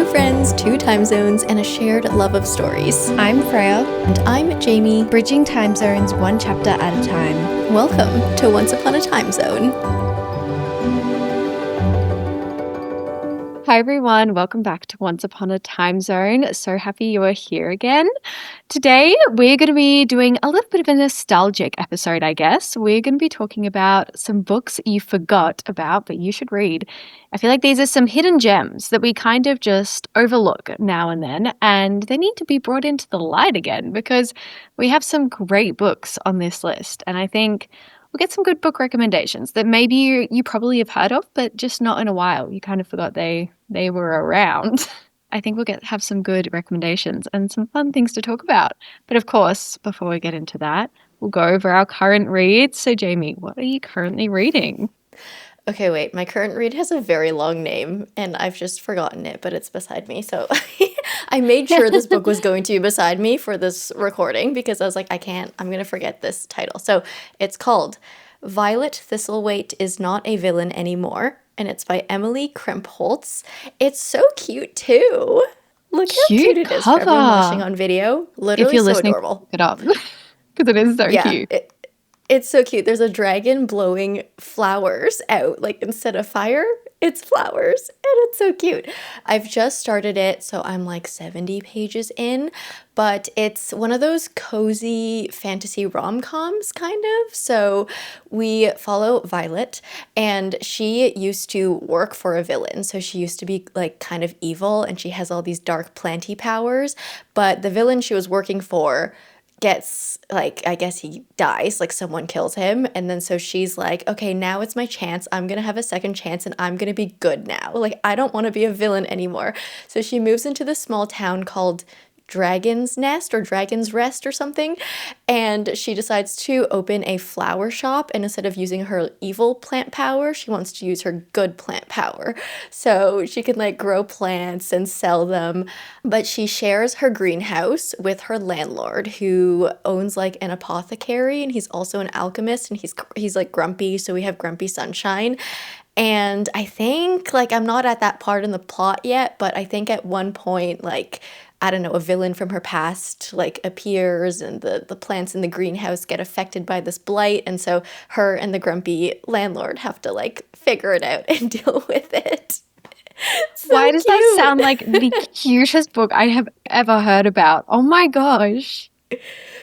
Two friends, two time zones, and a shared love of stories. I'm Freya. And I'm Jamie. Bridging time zones one chapter at a time. Welcome to Once Upon a Time Zone. Hi everyone, welcome back to Once Upon a Time Zone. So happy you are here again. Today we're going to be doing a little bit of a nostalgic episode, I guess. We're going to be talking about some books you forgot about but you should read. I feel like these are some hidden gems that we kind of just overlook now and then, and they need to be brought into the light again because we have some great books on this list, and I think we'll get some good book recommendations that maybe you probably have heard of, but just not in a while. You kind of forgot they were around. I think we'll have some good recommendations and some fun things to talk about. But of course, before we get into that, we'll go over our current reads. So Jamie, what are you currently reading? Okay, wait. My current read has a very long name, and I've just forgotten it, but it's beside me. So I made sure this book was going to be beside me for this recording because I was like, I'm going to forget this title. So it's called Violet Thistlewaite is Not a Villain Anymore, and it's by Emily Krempholtz. It's so cute, too. Look how cute it is for everyone watching on video. Literally if you're so listening, adorable. Pick it up because it is so cute. It's so cute. There's a dragon blowing flowers out, like instead of fire, it's flowers, and it's so cute. I've just started it, so I'm like 70 pages in, but it's one of those cozy fantasy rom-coms, kind of. So we follow Violet, and she used to work for a villain, so she used to be like kind of evil, and she has all these dark planty powers, but the villain she was working for gets, like, I guess he dies, like someone kills him, and then so she's like, okay, now it's my chance, I'm gonna have a second chance and I'm gonna be good now, like I don't want to be a villain anymore. So she moves into this small town called Dragon's Nest or Dragon's Rest or something, and she decides to open a flower shop, and instead of using her evil plant power, she wants to use her good plant power, so she can like grow plants and sell them. But she shares her greenhouse with her landlord, who owns like an apothecary, and he's also an alchemist, and he's like grumpy, so we have Grumpy Sunshine. And I think, like, I'm not at that part in the plot yet, but I think at one point, like, I don't know, a villain from her past, like, appears, and the plants in the greenhouse get affected by this blight, and so her and the grumpy landlord have to, like, figure it out and deal with it. So why does cute. that sound like the cutest book I have ever heard about? Oh my gosh.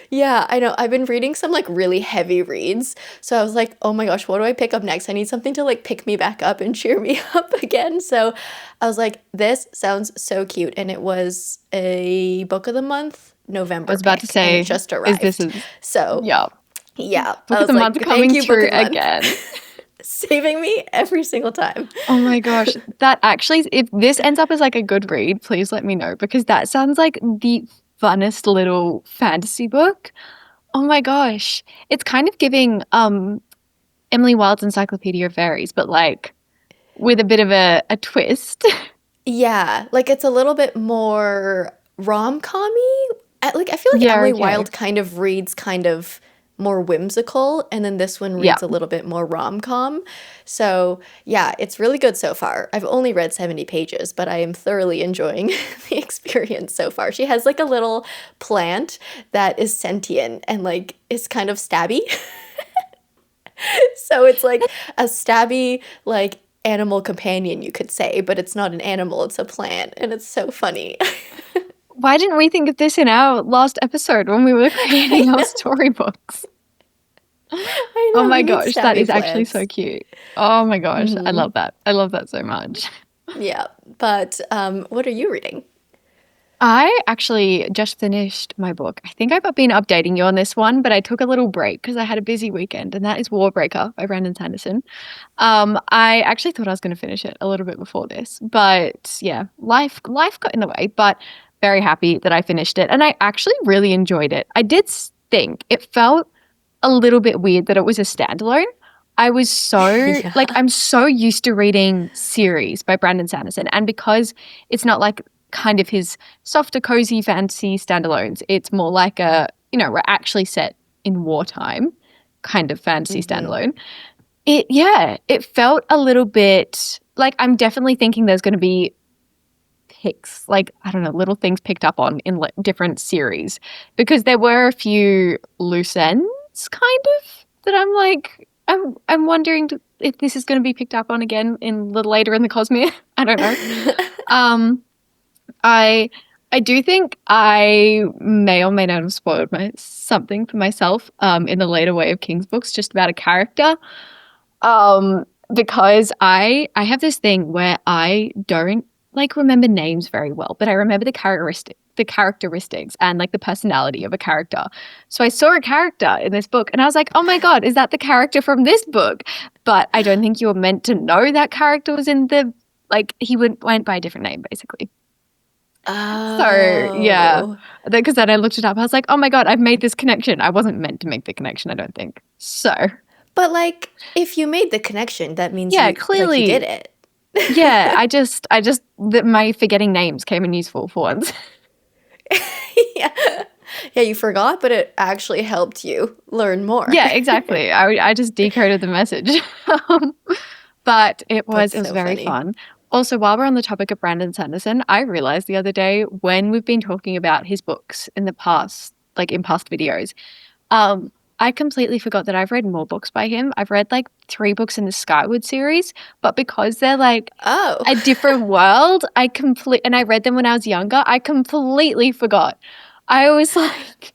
Yeah, I know. I've been reading some like really heavy reads. So I was like, oh my gosh, what do I pick up next? I need something to like pick me back up and cheer me up again. So I was like, this sounds so cute. And it was a book of the month, November. I was about to say, and it just arrived. So yeah. Book of the month coming through again. Saving me every single time. Oh my gosh. That actually, if this ends up as like a good read, please let me know, because that sounds like the funnest little fantasy book. Oh my gosh. It's kind of giving Emily Wilde's Encyclopedia of Fairies, but like with a bit of a twist. Yeah, like it's a little bit more rom-com-y. Like I feel like Emily Wilde kind of reads kind of more whimsical, and then this one reads a little bit more rom-com. So yeah, it's really good so far. I've only read 70 pages, but I am thoroughly enjoying the experience so far. She has like a little plant that is sentient and like is kind of stabby. So it's like a stabby like animal companion, you could say, but it's not an animal, it's a plant, and it's so funny. Why didn't we think of this in our last episode when we were creating our storybooks? I know, oh my gosh, that is actually so cute. Oh my gosh, Mm-hmm. I love that. I love that so much. Yeah, but what are you reading? I actually just finished my book. I think I've been updating you on this one, but I took a little break because I had a busy weekend, and that is Warbreaker by Sanderson. I actually thought I was going to finish it a little bit before this, but yeah, life got in the way, but very happy that I finished it, and I actually really enjoyed it. I did think it felt a little bit weird that it was a standalone. I was so I'm so used to reading series by Brandon Sanderson, and because it's not like kind of his softer, cozy fantasy standalones, it's more like we're actually set in wartime kind of fantasy standalone. It felt a little bit like I'm definitely thinking there's going to be picks, like, I don't know, little things picked up on in different series, because there were a few loose ends kind of that I'm like, I'm wondering if this is going to be picked up on again in a little later in the Cosmere. I don't know. I do think I may or may not have spoiled something for myself in the later Way of Kings books, just about a character. Because I have this thing where I don't like remember names very well, but I remember the characteristics and like the personality of a character. So I saw a character in this book and I was like, oh my God, is that the character from this book? But I don't think you were meant to know that character was in the, like, he went by a different name basically. So yeah, Oh. because then I looked it up. I was like, oh my God, I've made this connection. I wasn't meant to make the connection, I don't think. So But like, if you made the connection, that means yeah, you did clearly. it. Yeah, my forgetting names came in useful for once. Yeah. Yeah, you forgot, but it actually helped you learn more. Yeah, exactly. I just decoded the message. Um, But it That's was so very funny. fun. Also, while we're on the topic of Brandon Sanderson, I realized the other day when we've been talking about his books in the past, like in past videos, I completely forgot that I've read more books by him. I've read like 3 books in the Skyward series, but because they're like Oh. a different world, and I read them when I was younger, I completely forgot. I was like,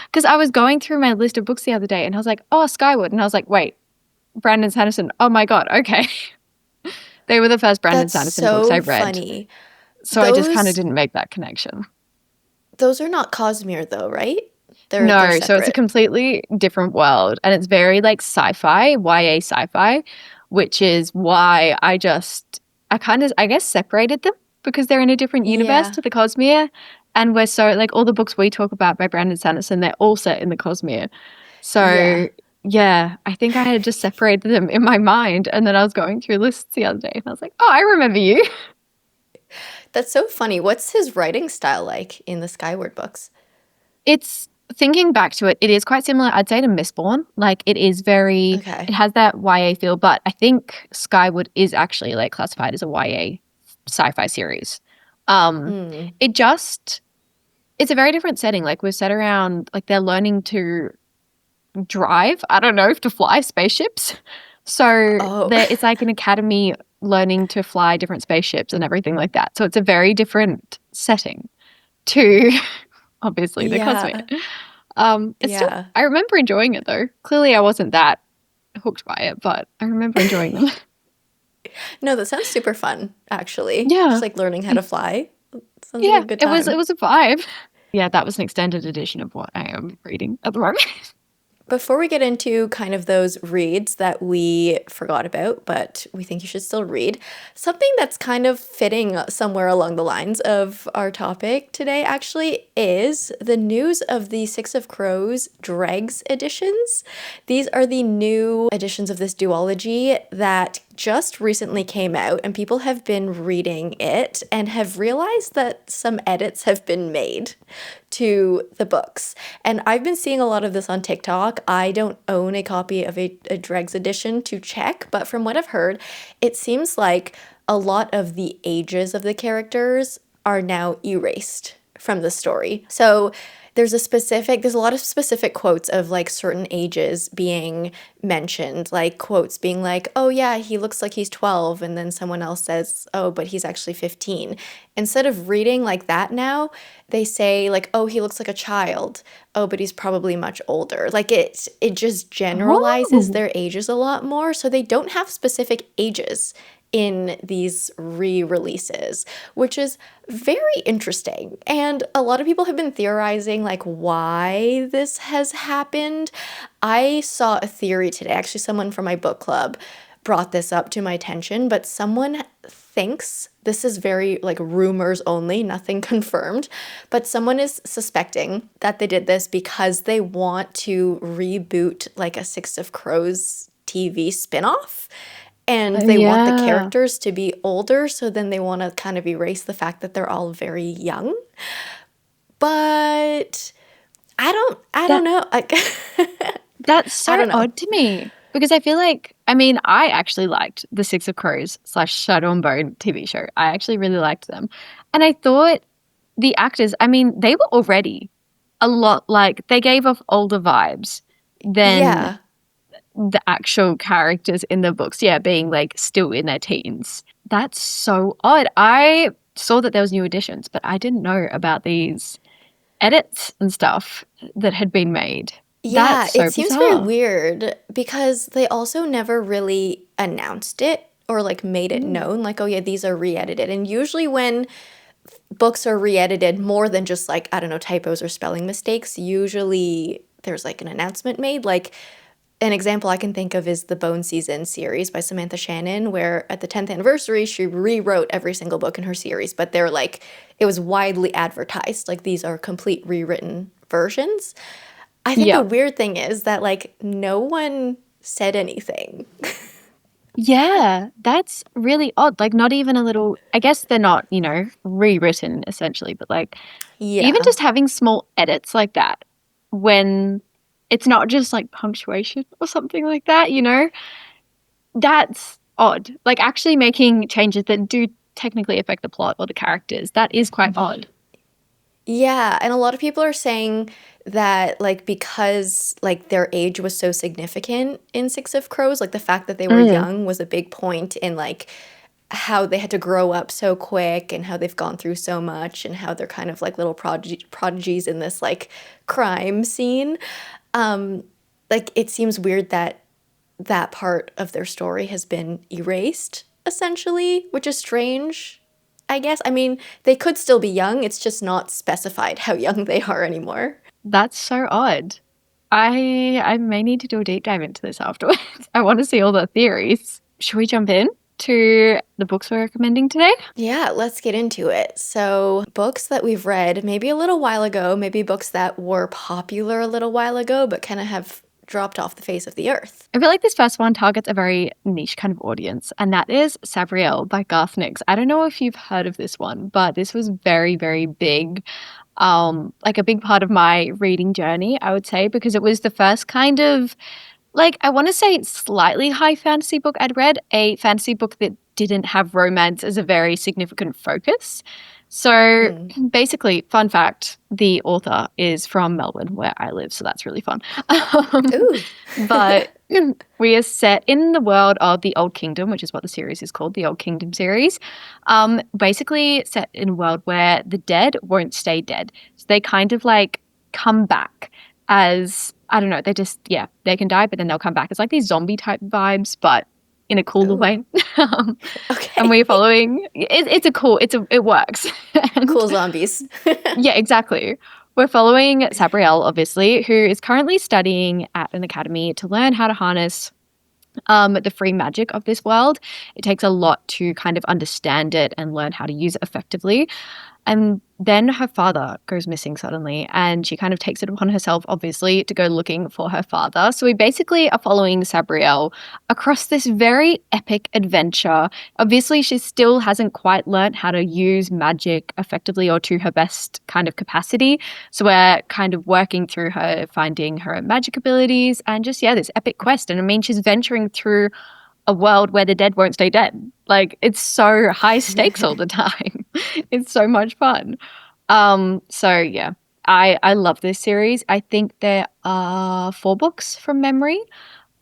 because I was going through my list of books the other day and I was like, oh, Skyward. And I was like, wait, Brandon Sanderson. Oh my God. Okay. They were the first Brandon That's Sanderson books I so read. funny. So I just kind of Those didn't make that connection. those are not Cosmere though, right? They're No, so it's a separate. completely different world and it's very like sci-fi, YA sci-fi, which is why I kind of, I guess, separated them because they're in a different universe Yeah. to the Cosmere. And we're so, like, all the books we talk about by Brandon Sanderson, they're all set in the Cosmere. Yeah. So yeah, I think I had just separated them in my mind. And then I was going through lists the other day and I was like, oh, I remember you. That's so funny. What's his writing style like in the Skyward books? It's thinking back to it, it is quite similar, I'd say, to Mistborn. Like Okay. it has that YA feel, but I think Skyward is actually like classified as a YA sci-fi series. Um, Mm. it just it's a very different setting. Like we're set around like they're learning to drive. I don't know if to fly spaceships. So Oh. it's like an academy learning to fly different spaceships and everything like that. So it's a very different setting to obviously the Cosmere. Yeah. It's still, Yeah. I remember enjoying it though. Clearly I wasn't that hooked by it, but I remember enjoying them. No, that sounds super fun, actually. Just Yeah. like learning how to fly. Sounds like a Yeah, good it time. was a vibe. Yeah, that was an extended edition of what I am reading at the moment. Before we get into kind of those reads that we forgot about, but we think you should still read, something that's kind of fitting somewhere along the lines of our topic today actually is the news of the Six of Crows Dregs editions. These are the new editions of this duology that just recently came out, and people have been reading it and have realized that some edits have been made to the books. And I've been seeing a lot of this on TikTok. I don't own a copy of a Dregs edition to check, but from what I've heard, it seems like a lot of the ages of the characters are now erased from the story. So there's a lot of specific quotes of like certain ages being mentioned, like quotes being like, oh yeah, he looks like he's 12, and then someone else says, oh, but he's actually 15. Instead of reading like that now, they say like, oh, he looks like a child. Oh, but he's probably much older. Like it just generalizes Oh, their ages a lot more, so they don't have specific ages in these re-releases, which is very interesting. And a lot of people have been theorizing like why this has happened. I saw a theory today. Actually, someone from my book club brought this up to my attention, but someone thinks this is very like rumors only, nothing confirmed, but someone is suspecting that they did this because they want to reboot like a Six of Crows TV spin-off, and they want the yeah. characters to be older, so then they want to kind of erase the fact that they're all very young. But I don't That know. that's I so don't know. odd to me. Because I feel like, I mean, I actually liked the Six of Crows / Shadow and Bone TV show. I actually really liked them. And I thought the actors, I mean, they were already a lot like, they gave off older vibes than Yeah. the actual characters in the books, yeah, being like still in their teens. That's so odd. I saw that there was new editions, but I didn't know about these edits and stuff that had been made. Yeah, That's it so seems very bizarre. weird because they also never really announced it or like made it Mm. known, like, oh yeah, these are re-edited. And usually when books are re-edited more than just like, I don't know, typos or spelling mistakes, usually there's like an announcement made. Like an example I can think of is the Bone Season series by Samantha Shannon, where at the 10th anniversary, she rewrote every single book in her series, but they're like, it was widely advertised. Like these are complete rewritten versions. I think the Yeah. weird thing is that like no one said anything. Yeah, that's really odd. Like, not even a little, I guess they're not, rewritten essentially, but like, even Yeah. just having small edits like that when it's not just like punctuation or something like that, that's odd. Like, actually making changes that do technically affect the plot or the characters, that is quite odd. Yeah, and a lot of people are saying that like because like their age was so significant in Six of Crows, like the fact that they were Mm. young was a big point in like how they had to grow up so quick and how they've gone through so much and how they're kind of like little prodigies in this like crime scene. Um like it seems weird that that part of their story has been erased essentially, which is strange. I guess. I mean, they could still be young. It's just not specified how young they are anymore. That's so odd. I may need to do a deep dive into this afterwards. I want to see all the theories. Should we jump in to the books we're recommending today? Yeah, let's get into it. So, books that we've read maybe a little while ago, maybe books that were popular a little while ago, but kind of have dropped off the face of the earth. I feel like this first one targets a very niche kind of audience, and that is Sabriel by Garth Nix. I don't know if you've heard of this one, but this was very, very big. Like a big part of my reading journey, I would say, because it was the first kind of, like, I want to say slightly high fantasy book I'd read, a fantasy book that didn't have romance as a very significant focus. So Mm. basically, fun fact, the author is from Melbourne, where I live, so that's really fun. Um, Ooh. but we are set in the world of the Old Kingdom, which is what the series is called, the Old Kingdom series. Basically set in a world where the dead won't stay dead. So they kind of like come back as, I don't know, they just, yeah, they can die, but then they'll come back. It's like these zombie type vibes, but in a cooler Ooh. way. Um, and Okay. we're following, it works. And Cool zombies. yeah, exactly. We're following Sabriel, obviously, who is currently studying at an academy to learn how to harness the free magic of this world. It takes a lot to kind of understand it and learn how to use it effectively. And then her father goes missing suddenly, and she kind of takes it upon herself, obviously, to go looking for her father. So we basically are following Sabriel across this very epic adventure. Obviously, she still hasn't quite learnt how to use magic effectively or to her best kind of capacity. So we're kind of working through her, finding her magic abilities, and just, yeah, this epic quest. And I mean, she's venturing through a world where the dead won't stay dead. Like, it's so high stakes all the time. It's so much fun. So yeah, I love this series. I think there are 4 books from memory.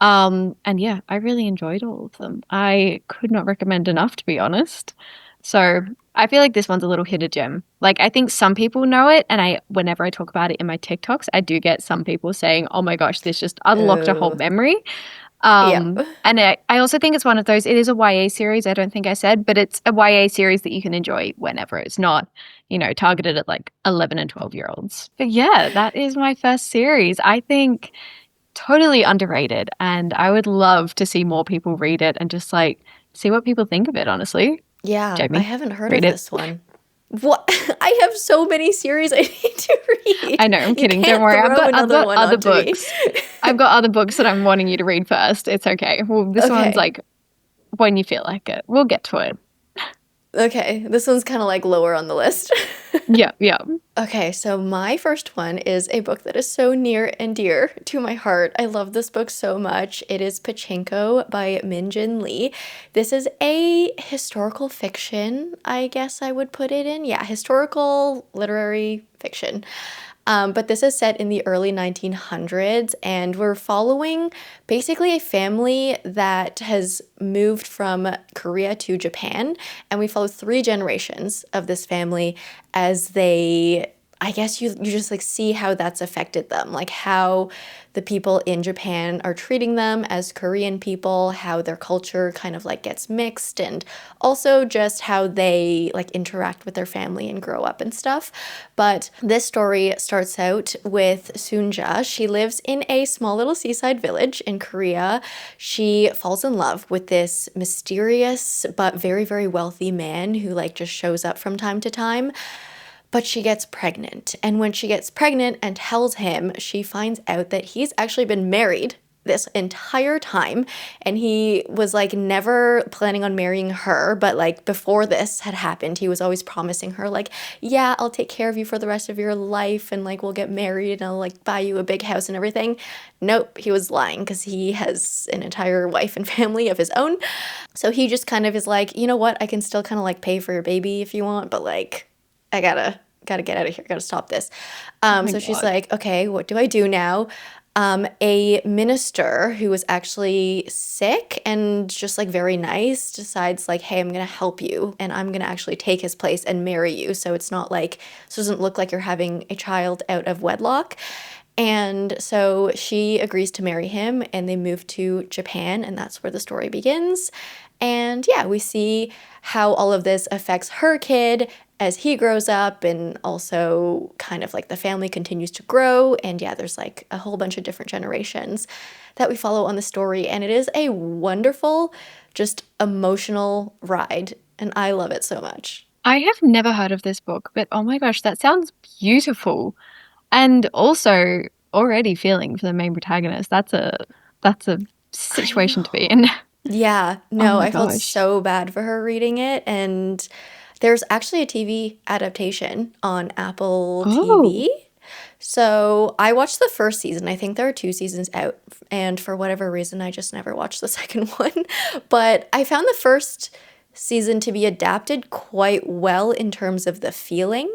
And yeah, I really enjoyed all of them. I could not recommend enough, to be honest. So I feel like this one's a little hidden gem. Like, I think some people know it, and whenever I talk about it in my TikToks, I do get some people saying, "Oh my gosh, this just unlocked a whole Ooh. memory." Yep. And I also think it's one of those, it is a YA series, I don't think I said, but it's a YA series that you can enjoy whenever. It's not, targeted at like 11 and 12-year-olds. But yeah, that is my first series. I think totally underrated, and I would love to see more people read it and just like see what people think of it, honestly. Yeah, I Jamie, haven't heard read of it. this one. What? I have so many series I need to read. I know, I'm You kidding. Don't can't worry. I've throw got another one other onto me. books. I've got other books that I'm wanting you to read first. It's okay. Well, this one's Okay. like when you feel like it. We'll get to it. Okay. This one's kind of like lower on the list. Yeah, yeah. Okay, so my first one is a book that is so near and dear to my heart. I love this book so much. It is Pachinko by Jin Lee. This is a historical fiction, I guess I would put it in. Yeah, historical literary fiction. But this is set in the early 1900s, and we're following basically a family that has moved from Korea to Japan. And we follow three generations of this family as they, I guess you just like see how that's affected them, like how the people in Japan are treating them as Korean people, how their culture kind of like gets mixed, and also just how they like interact with their family and grow up and stuff. But this story starts out with Sunja. She lives in a small little seaside village in Korea. She falls in love with this mysterious but very, very wealthy man who like just shows up from time to time. But she gets pregnant. And when she gets pregnant and tells him, she finds out that he's actually been married this entire time. And he was like never planning on marrying her. But like before this had happened, he was always promising her, like, yeah, I'll take care of you for the rest of your life. And like we'll get married and I'll like buy you a big house and everything. Nope, he was lying because he has an entire wife and family of his own. So he just kind of is like, you know what? I can still kind of like pay for your baby if you want, but like I gotta get out of here. Gotta stop this. Oh my So she's God. like, okay, what do I do now? A minister who was actually sick and just like very nice decides like, hey, I'm gonna help you and I'm gonna actually take his place and marry you. So it's not like, so it doesn't look like you're having a child out of wedlock. And so she agrees to marry him and they move to Japan, and that's where the story begins. And yeah, we see how all of this affects her kid as he grows up, and also kind of like the family continues to grow. And yeah, there's like a whole bunch of different generations that we follow on the story. And it is a wonderful, just emotional ride. And I love it so much. I have never heard of this book, but oh my gosh, that sounds beautiful. And also already feeling for the main protagonist. That's a I situation to be know. in. Yeah, Oh no, my I felt gosh. so bad for her reading it. And there's actually a TV adaptation on Apple Oh. TV. So I watched the first season. I think there are two seasons out. And for whatever reason, I just never watched the second one. But I found the first season to be adapted quite well in terms of the feeling,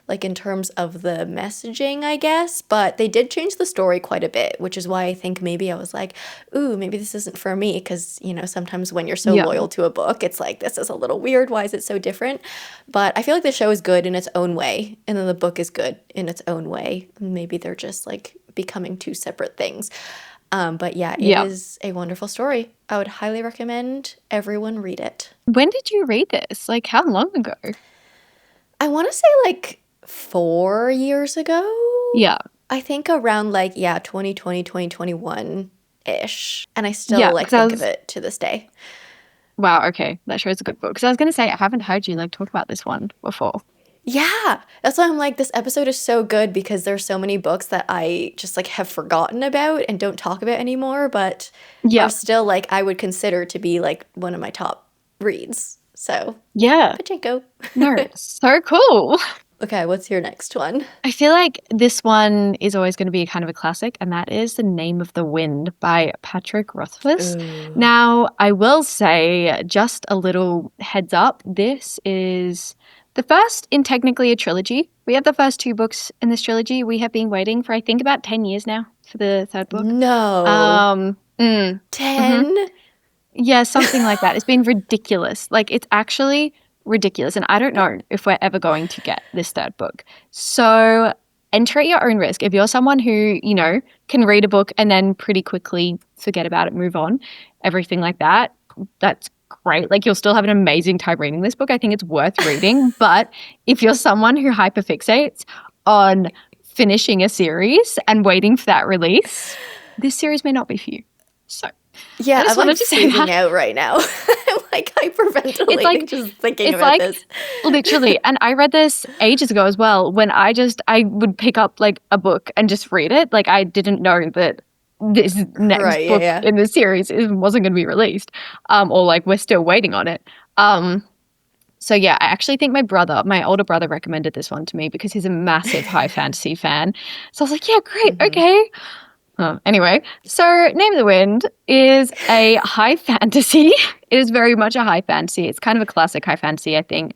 like in terms of the messaging, I guess. But they did change the story quite a bit, which is why I think maybe I was like, ooh, maybe this isn't for me. Because, you know, sometimes when you're so Yeah. loyal to a book, it's like, this is a little weird. Why is it so different? But I feel like the show is good in its own way. And then the book is good in its own way. Maybe they're just like becoming two separate things. But yeah, it Yeah. is a wonderful story. I would highly recommend everyone read it. When did you read this? Like how long ago? I want to say like 4 years ago. Yeah. I think around like, yeah, 2020, 2021 ish. And I still Yeah, like because I think of was it to this day. wow, okay. That shows a good book. Because I was gonna say I haven't heard you like talk about this one before. Yeah, that's why I'm like, this episode is so good because there's so many books that I just like have forgotten about and don't talk about anymore, but are Yeah. still like I would consider to be like one of my top reads. So, Yeah. Pachinko. No, so cool. Okay, what's your next one? I feel like this one is always going to be kind of a classic, and that is The Name of the Wind by Patrick Rothfuss. Ooh. Now, I will say, just a little heads up, this is the first in technically a trilogy. We have the first two books in this trilogy. We have been waiting for, I think, about 10 years now for the third book. No. 10? Mhm. Yeah, something like that. It's been ridiculous. Like, it's actually ridiculous. And I don't know if we're ever going to get this third book. So enter at your own risk. If you're someone who, can read a book and then pretty quickly forget about it, move on, everything like that, that's great. Like, you'll still have an amazing time reading this book. I think it's worth reading. But if you're someone who hyperfixates on finishing a series and waiting for that release, this series may not be for you. So I Yeah, just I'm like wanted to say freaking that. out right now. I'm like It's hyperventilating like just thinking it's about like this. literally, and I read this ages ago as well when I would pick up like a book and just read it. Like I didn't know that this next Right, yeah, book yeah. in the series wasn't going to be released, or like we're still waiting on it. Um So yeah, I actually think my older brother recommended this one to me because he's a massive high fantasy fan. So I was like, yeah, great, Hmm. okay. Anyway, so Name of the Wind is a high fantasy. It is very much a high fantasy. It's kind of a classic high fantasy, I think.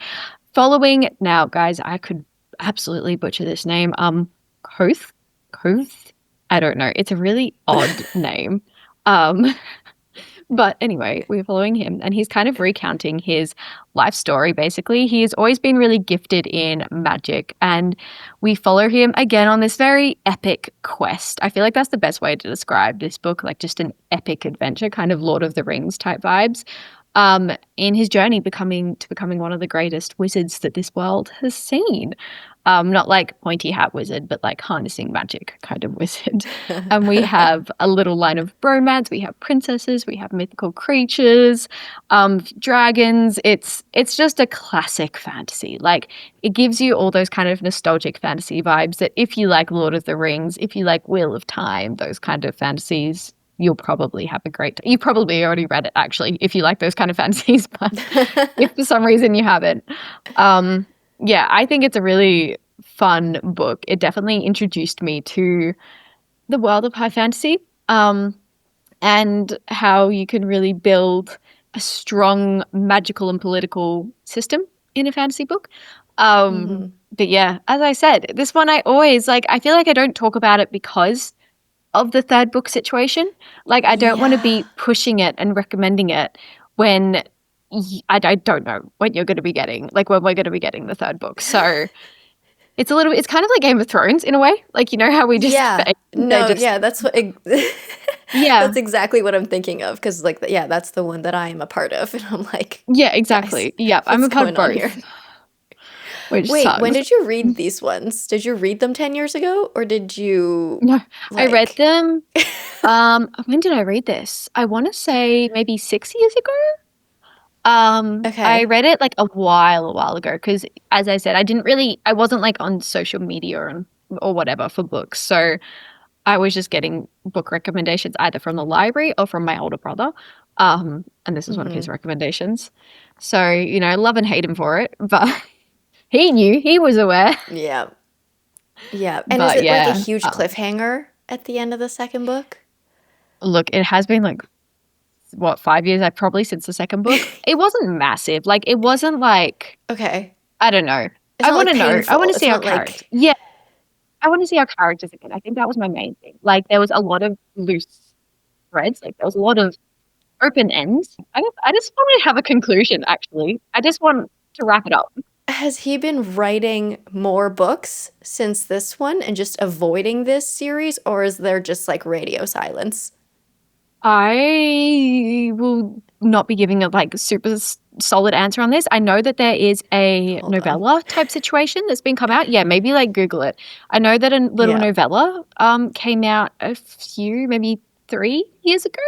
Following now, guys, I could absolutely butcher this name. Koth, Koth. I don't know. It's a really odd name. Um, but anyway, we're following him, and he's kind of recounting his life story, basically. He has always been really gifted in magic, and we follow him again on this very epic quest. I feel like that's the best way to describe this book, like just an epic adventure, kind of Lord of the Rings type vibes. In his journey becoming one of the greatest wizards that this world has seen. Not like pointy hat wizard, but like harnessing magic kind of wizard. And we have a little line of romance. We have princesses. We have mythical creatures, dragons. It's just a classic fantasy. Like it gives you all those kind of nostalgic fantasy vibes that if you like Lord of the Rings, if you like Wheel of Time, those kind of fantasies, you'll probably have a great You probably already read it actually, if you like those kind of fantasies, but if for some reason you haven't. Yeah, I think it's a really fun book. It definitely introduced me to the world of high fantasy, and how you can really build a strong magical and political system in a fantasy book. Hmm. But yeah, as I said, this one I always like, I feel like I don't talk about it because of the third book situation. Like, I don't want to Yeah. be pushing it and recommending it when I don't know when you're going to be getting, like, when we're going to be getting the third book. So it's kind of like Game of Thrones in a way. Like, you know how we just, Yeah. they No, just, yeah, that's what yeah, that's exactly what I'm thinking of because like yeah, that's the one that I am a part of and I'm like, yeah, guys, exactly. Yep. I'm what's a part of going on here? both, which Wait, when sucks. did you read these ones? Did you read them 10 years ago or did you No, I read like them. When did I read this? I want to say maybe 6 years ago. I Okay. read it like a while ago because, as I said, I wasn't like on social media or whatever for books. So I was just getting book recommendations either from the library or from my older brother. And this is one of his Hmm. recommendations. So, love and hate him for it, but he knew, he was aware. Yeah. Yeah. And is But it like a yeah, huge cliffhanger at the end of the second book? look, it has been like, what, 5 years? I've probably since the second book. It wasn't massive. Like, it wasn't like, Okay. I don't know. It's I not want like to know. I want painful. to It's see our not character. like Yeah, I want to see our characters again. I think that was my main thing. Like there was a lot of loose threads. Like there was a lot of open ends. I just want to have a conclusion. Actually, I just want to wrap it up. has he been writing more books since this one and just avoiding this series, or is there just like radio silence? I will not be giving a like super solid answer on this. I know that there is a Hold on. novella type situation that's been come out. Yeah, maybe like Google it. I know that a little Yeah. novella came out a few, maybe 3 years ago.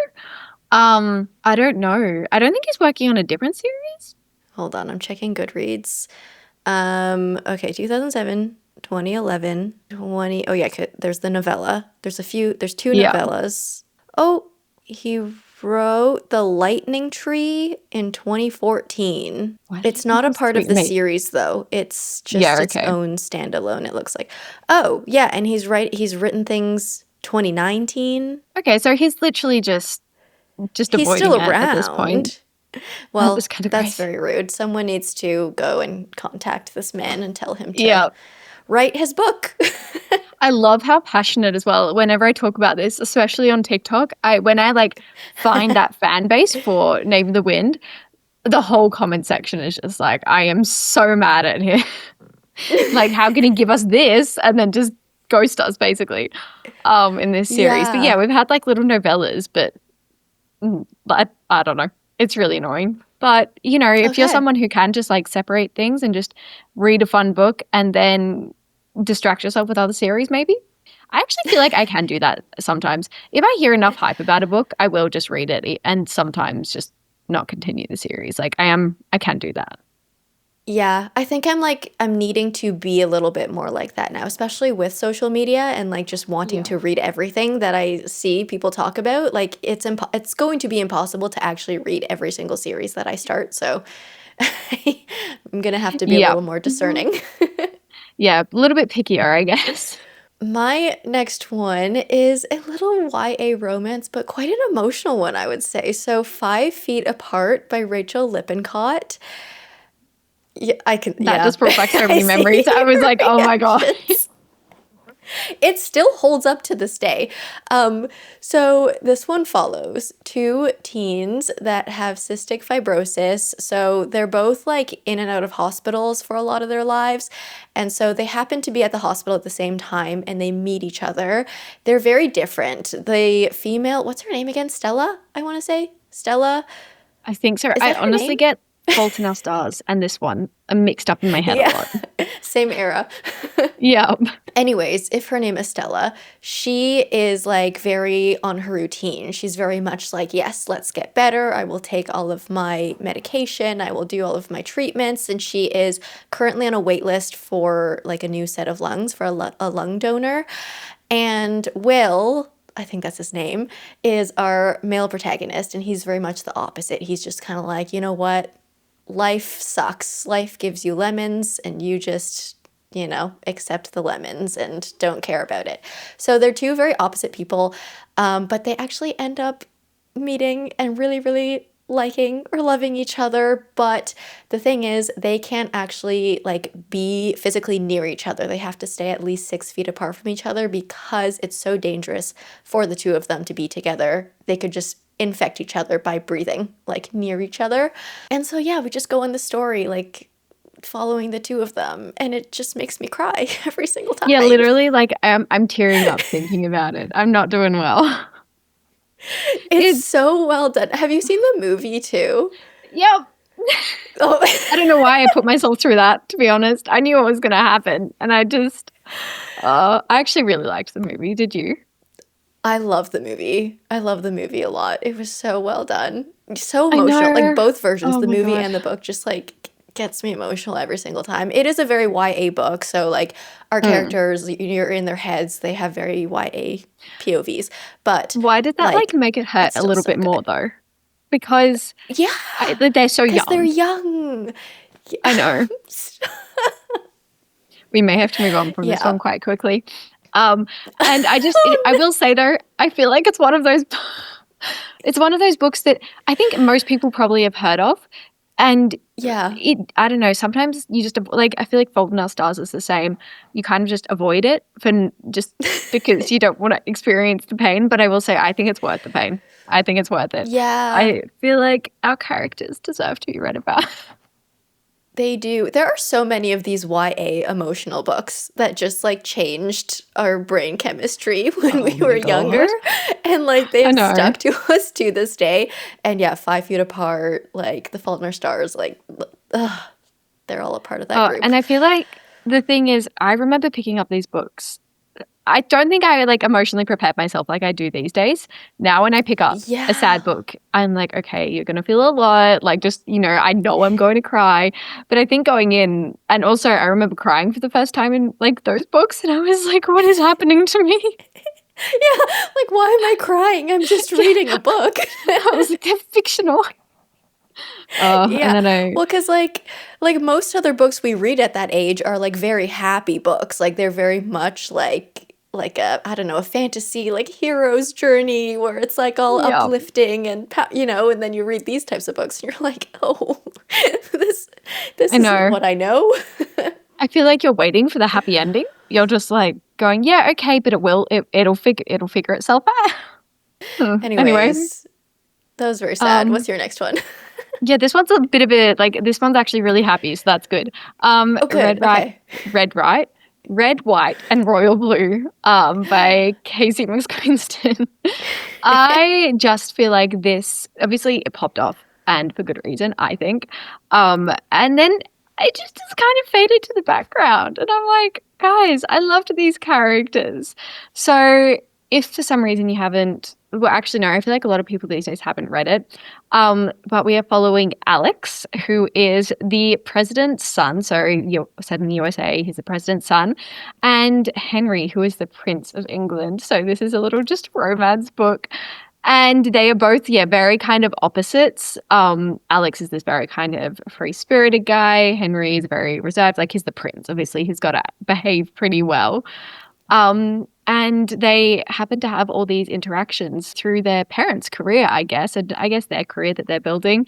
I don't know. I don't think he's working on a different series. Hold on. I'm checking Goodreads. Okay, 2007, 2011, 20. Oh yeah, there's the novella. There's two Yeah. novellas. Oh, he wrote The Lightning Tree in 2014. Why did It's I think not it a was part of three? the Mate. series though. It's Yeah, just its okay. own standalone, it looks like. Oh, yeah, and he's written things 2019. Okay, so he's literally just He's still avoiding it at this point. around. That's Well, kind of that's crazy. very rude. Someone needs to go and contact this man and tell him to Yeah. write his book. I love how passionate as well. Whenever I talk about this, especially on TikTok, when I like find that fan base for Name of the Wind, the whole comment section is just like, I am so mad at him. Like, how can he give us this and then just ghost us basically in this series? But yeah, Yeah. we've had like little novellas, but I don't know. It's really annoying. But, if you're Okay. someone who can just like separate things and just read a fun book and then distract yourself with other series, maybe. I actually feel like I can do that sometimes. If I hear enough hype about a book, I will just read it and sometimes just not continue the series. Like I can do that. Yeah, I think I'm needing to be a little bit more like that now, especially with social media and like just wanting Yeah. to read everything that I see people talk about. Like it's going to be impossible to actually read every single series that I start. So I'm gonna have to be a Yep. little more discerning. Yeah, a little bit pickier, I guess. My next one is a little YA romance, but quite an emotional one, I would say. So, 5 Feet Apart by Rachel Lippincott. Yeah, That yeah, just brought back so I many see memories. I was your like, oh my God. reactions. It still holds up to this day. So this one follows two teens that have cystic fibrosis. So they're both like in and out of hospitals for a lot of their lives. And so they happen to be at the hospital at the same time and they meet each other. They're very different. The female, what's her name again? Stella, I want to say. Stella. I think so. Is I that her honestly name? get Fault in Our Stars and this one are mixed up in my head a Yeah, lot. same era. Yeah. Anyways, if her name is Stella, she is like very on her routine. She's very much like, yes, let's get better. I will take all of my medication. I will do all of my treatments. And she is currently on a wait list for like a new set of lungs for a lung donor. And Will, I think that's his name, is our male protagonist. And he's very much the opposite. He's just kind of like, you know what? Life sucks. Life gives you lemons, and you just, accept the lemons and don't care about it. So they're two very opposite people, but they actually end up meeting and really, really liking or loving each other. But the thing is, they can't actually like be physically near each other. They have to stay at least 6 feet apart from each other because it's so dangerous for the two of them to be together. They could just infect each other by breathing like near each other. And so yeah, we just go on the story like following the two of them and it just makes me cry every single Yeah, time. literally, like I'm tearing up thinking about it. I'm not doing well. It's It, so well done. Have you seen the movie too? yep. Oh, I don't know why I put myself through that, to be honest. I knew it was going to happen. And I actually really liked the movie. Did you? I love the movie. I love the movie a lot. It was so well done. So I emotional. Like know. both versions, Oh the my movie God. and the book just like gets me emotional every single time. It is a very YA book, so like our Mm. characters, you're in their heads, they have very YA POVs, but Why did that like like make it hurt it's a still little so bit more good. though? Because Yeah, they're so because they're young. young. I know. We may have to move on from this Yeah. one quite quickly. Um, and Oh, I no. will say though, I feel like it's one of those, it's one of those books that I think most people probably have heard of. And Yeah. I don't know, sometimes you just, like, I feel like Fault in Our Stars is the same. You kind of just avoid it just because you don't want to experience the pain. But I will say, I think it's worth the pain. I think it's worth it. Yeah. I feel like our characters deserve to be read about. They do. There are so many of these YA emotional books that just like changed our brain chemistry when Oh we were my younger. God. And like I they've know. stuck to us to this day. And yeah, 5 Feet Apart, like The Fault in Our Stars, like ugh, they're all a part of that Oh, group. and I feel like the thing is, I remember picking up these books. I don't think I like emotionally prepared myself like I do these days. Now, when I pick up a Yeah. sad book, I'm like, okay, you're going to feel a lot. Like, just, I know I'm going to cry. But I think going in, and also I remember crying for the first time in like those books. And I was like, what is happening to me? Yeah. Like, why am I crying? I'm just Yeah. reading a book. I was like, they're fictional. And Yeah. then I, Well, because like most other books we read at that age are like very happy books. Like they're very much like a I don't know, a fantasy like hero's journey where it's like all yeah, uplifting and and then you read these types of books and you're like, "Oh, this this I isn't know. what I know." I feel like you're waiting for the happy ending. You're just like going, yeah, okay, but it'll figure itself out. Anyway, Anyways, that was very sad. um, What's your next one? yeah, this one's a bit of a like this one's actually really happy, so that's good. Oh, good. Okay. Red Right, Red, White, and Royal Blue, by Casey McQuiston. I just feel like this obviously it popped off and for good reason, I think. And then it just kind of faded to the background. And I'm like, guys, I loved these characters. So if for some reason you haven't, well, actually, no, I feel like a lot of people these days haven't read it. But we are following Alex, who is the president's son. So you said in the USA, he's the president's son, and Henry, who is the Prince of England. So this is a little just romance book. And they are both, yeah, very kind of opposites. Alex is this very kind of free-spirited guy. Henry is very reserved. Like he's the prince. Obviously, he's got to behave pretty well. And they happen to have all these interactions through their parents' career, I guess, and I guess their career that they're building.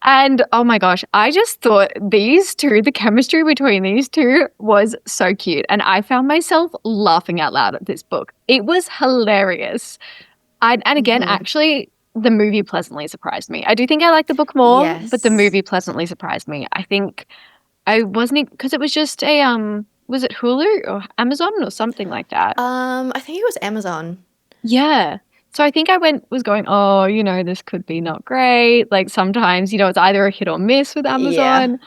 And oh my gosh, I just thought these two, the chemistry between these two was so cute. And I found myself laughing out loud at this book. It was hilarious. And again, Mm-hmm. actually, the movie pleasantly surprised me. I do think I like the book more, but the Yes. movie pleasantly surprised me. I think I wasn't because it was just a was it Hulu or Amazon or something like that? I think it was Amazon. Yeah. So I think I was going, oh, this could be not great. Like sometimes, it's either a hit or miss with Yeah. Amazon.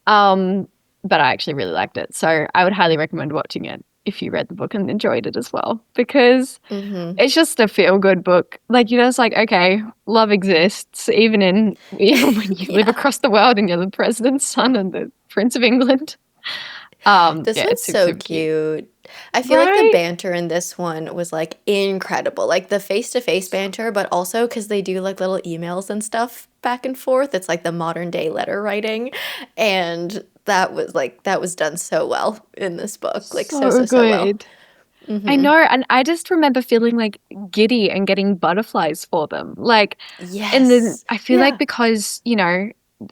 Um, but I actually really liked it. So I would highly recommend watching it if you read the book and enjoyed it as well, because Mm-hmm. it's just a feel good book. Like you're just like, okay, love exists even when you live Yeah. across the world and you're the president's son and the Prince of England. This Yeah, one's it's super, so super cute. cute. I feel like the Right? banter in this one was like incredible. Like the face-to-face banter, but also because they do like little emails and stuff back and forth. It's like the modern day letter writing. And that was done so well in this book. Like so, So so, so well. good. I Mm-hmm. know, and I just remember feeling like giddy and getting butterflies for them. Like, and then Yes. I feel like Yeah. because,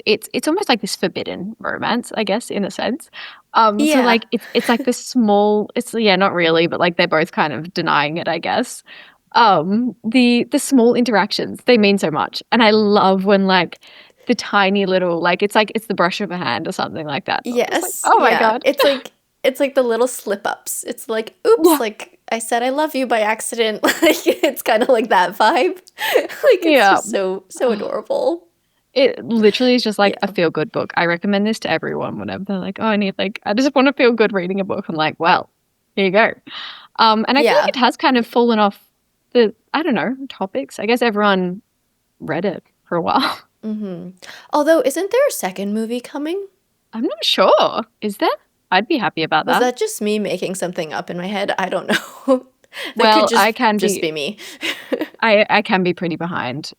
it's almost like this forbidden romance, I guess, in a sense. So Yeah. like it's like this small, it's yeah, not really, but like they're both kind of denying it, I guess. The small interactions, they mean so much. And I love when like the tiny little like it's the brush of a hand or something like that. I'm just like, Yes. oh my Yeah. God. It's like the little slip ups. It's like, oops, Yeah. like I said I love you by accident. Like it's kind of like that vibe. Like it's Yeah. just so adorable. It literally is just like a Yeah. feel good book. I recommend this to everyone whenever they're like, oh, I just want to feel good reading a book. I'm like, well, here you go. And I feel like Yeah. it has kind of fallen off I don't know, topics. I guess everyone read it for a while. Hmm. Although, isn't there a second movie coming? I'm not sure. Is there? I'd be happy about Was that. that just me making something up in my head? I don't know. That could Well, I can just be be me. I can be pretty behind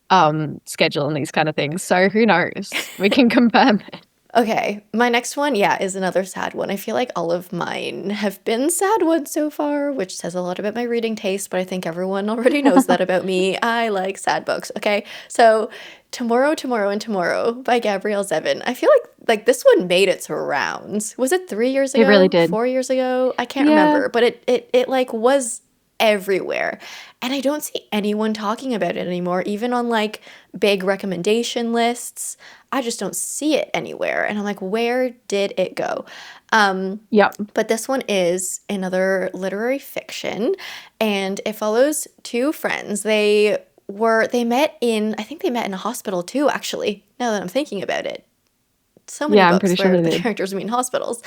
schedule and these kind of things. So who knows? We can confirm it. Okay, my next one, yeah, is another sad one. I feel like all of mine have been sad ones so far, which says a lot about my reading taste, but I think everyone already knows that about me. I like sad books, okay? So, Tomorrow, Tomorrow, and Tomorrow by Gabrielle Zevin. I feel like this one made its rounds. Was it 3 years It really ago? did. 4 years ago? I can't Yeah. remember, but it like was everywhere. And I don't see anyone talking about it anymore, even on like big recommendation lists. I just don't see it anywhere. And I'm like, where did it go? Yep. But this one is another literary fiction, and it follows two friends. They met in, I think they met in a hospital too, actually, now that I'm thinking about it. So many Yeah, I'm pretty books sure where they the did. characters meet in hospitals.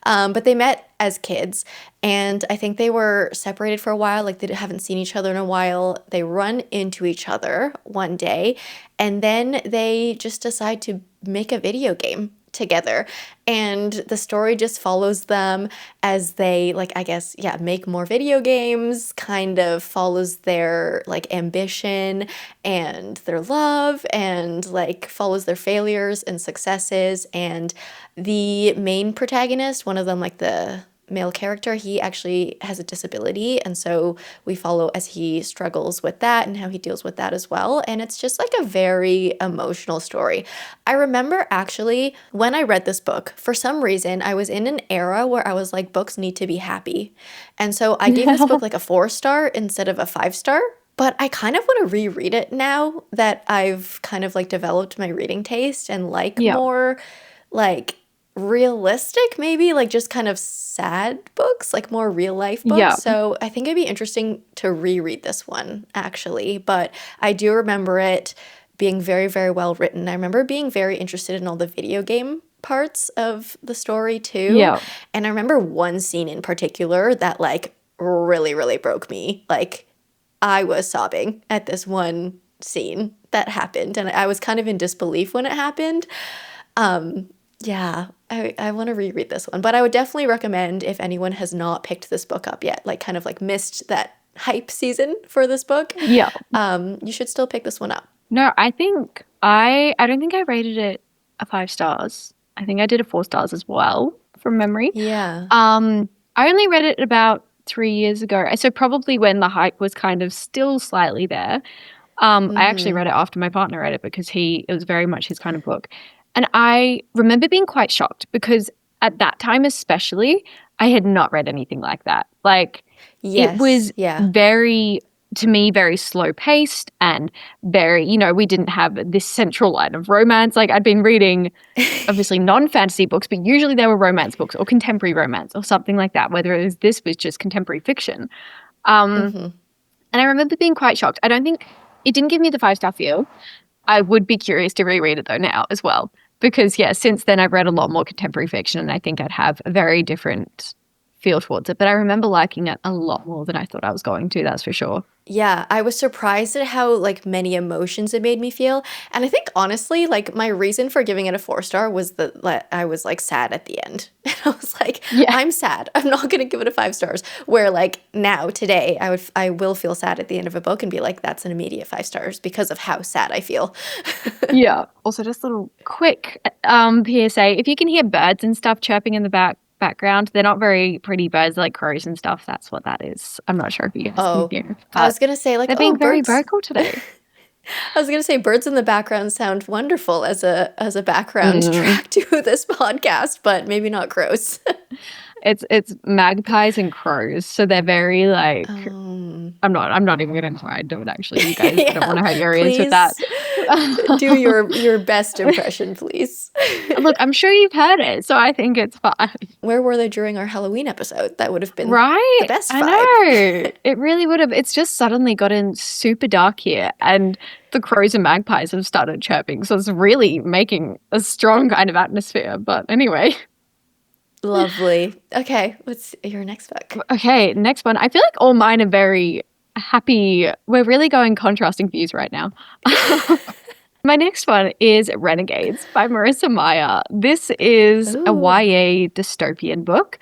But they met as kids, and I think they were separated for a while, like they haven't seen each other in a while. They run into each other one day, and then they just decide to make a video game together. And the story just follows them as they, like, I guess, yeah, make more video games, kind of follows their like ambition and their love, and like follows their failures and successes. And the main protagonist, one of them, like the male character, he actually has a disability. And so we follow as he struggles with that and how he deals with that as well. And it's just like a very emotional story. I remember actually when I read this book, for some reason, I was in an era where I was like, books need to be happy. And so I gave this book like a 4 star instead of a 5 star. But I kind of want to reread it now that I've kind of like developed my reading taste and like Yeah. more like realistic, maybe like just kind of sad books, like more real life books. Yeah. So I think it'd be interesting to reread this one actually. But I do remember it being very, very well written. I remember being very interested in all the video game parts of the story too. Yeah. And I remember one scene in particular that like really, really broke me. Like I was sobbing at this one scene that happened, and I was kind of in disbelief when it happened. Yeah, I want to reread this one, but I would definitely recommend if anyone has not picked this book up yet, like kind of like missed that hype season for this book, Yeah. you should still pick this one up. No, I think I don't think I rated it a 5 stars. I think I did a 4 stars as well from memory. Yeah. I only read it about 3 years ago. So probably when the hype was kind of still slightly there. I actually read it after my partner read it because it was very much his kind of book. And I remember being quite shocked because at that time especially, I had not read anything like that. Like it Yes. was Yeah. very, to me, very slow paced and very, we didn't have this central line of romance. Like I'd been reading obviously non-fantasy books, but usually they were romance books or contemporary romance or something like that, whether this was just contemporary fiction. hmm And I remember being quite shocked. I don't think it didn't give me the 5-star feel. I would be curious to reread it though now as well. Because yeah, since then I've read a lot more contemporary fiction and I think I'd have a very different feel towards it. But I remember liking it a lot more than I thought I was going to, that's for sure. Yeah, I was surprised at how like many emotions it made me feel. And I think honestly, like my reason for giving it a 4 star was that I was like sad at the end. And I was like, Yeah. I'm sad. I'm not gonna give it a 5 stars. Where like now, today, I will feel sad at the end of a book and be like, that's an immediate 5 stars because of how sad I feel. Yeah. Also, just a little quick PSA. If you can hear birds and stuff chirping in the background, they're not very pretty birds, like crows and stuff. That's what that is. I'm not sure if you guys can Oh, hear, I but was gonna say like, they're oh, being very birds. vocal today. I was gonna say birds in the background sound wonderful as a background Mm. track to this podcast, but maybe not crows. It's magpies and crows, so they're very like. Um, I'm not even gonna try. Don't actually, you guys. I don't yeah, want to hurt your ears with that. please do your best impression, please. Look, I'm sure you've heard it, so I think it's fine. Where were they during our Halloween episode? That would have been Right? the best I vibe. know. It really would have. It's just suddenly gotten super dark here, and the crows and magpies have started chirping, so it's really making a strong kind of atmosphere. But anyway, Lovely. Okay, what's your next book? okay, next one. I feel like all mine are very happy. We're really going contrasting views right now. My next one is Renegades by Marissa Meyer. This is a Ooh. YA dystopian book.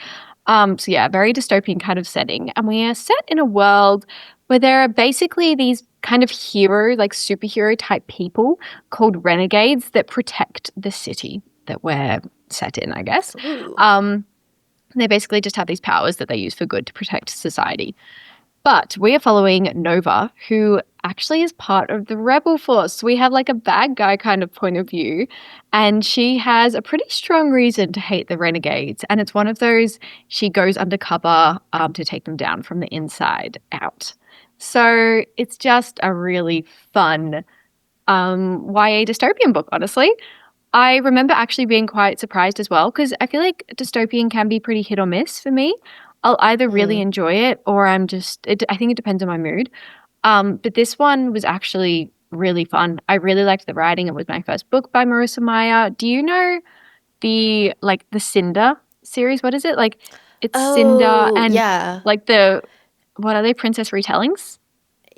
So yeah, very dystopian kind of setting. And we are set in a world where there are basically these kind of like superhero type people called renegades that protect the city that we're set in, I guess. Ooh. They basically just have these powers that they use for good to protect society. But we are following Nova, who actually is part of the rebel force. We have like a bad guy kind of point of view, and she has a pretty strong reason to hate the renegades. And it's one of those, she goes undercover to take them down from the inside out. So it's just a really fun YA dystopian book, honestly. I remember actually being quite surprised as well because I feel like dystopian can be pretty hit or miss for me. I'll either really Mm. enjoy it or I think it depends on my mood. But this one was actually really fun. I really liked the writing. It was my first book by Marissa Meyer. Do you know the Cinder series? What is it? Like it's Cinder Oh, and yeah. like what are they? Princess retellings?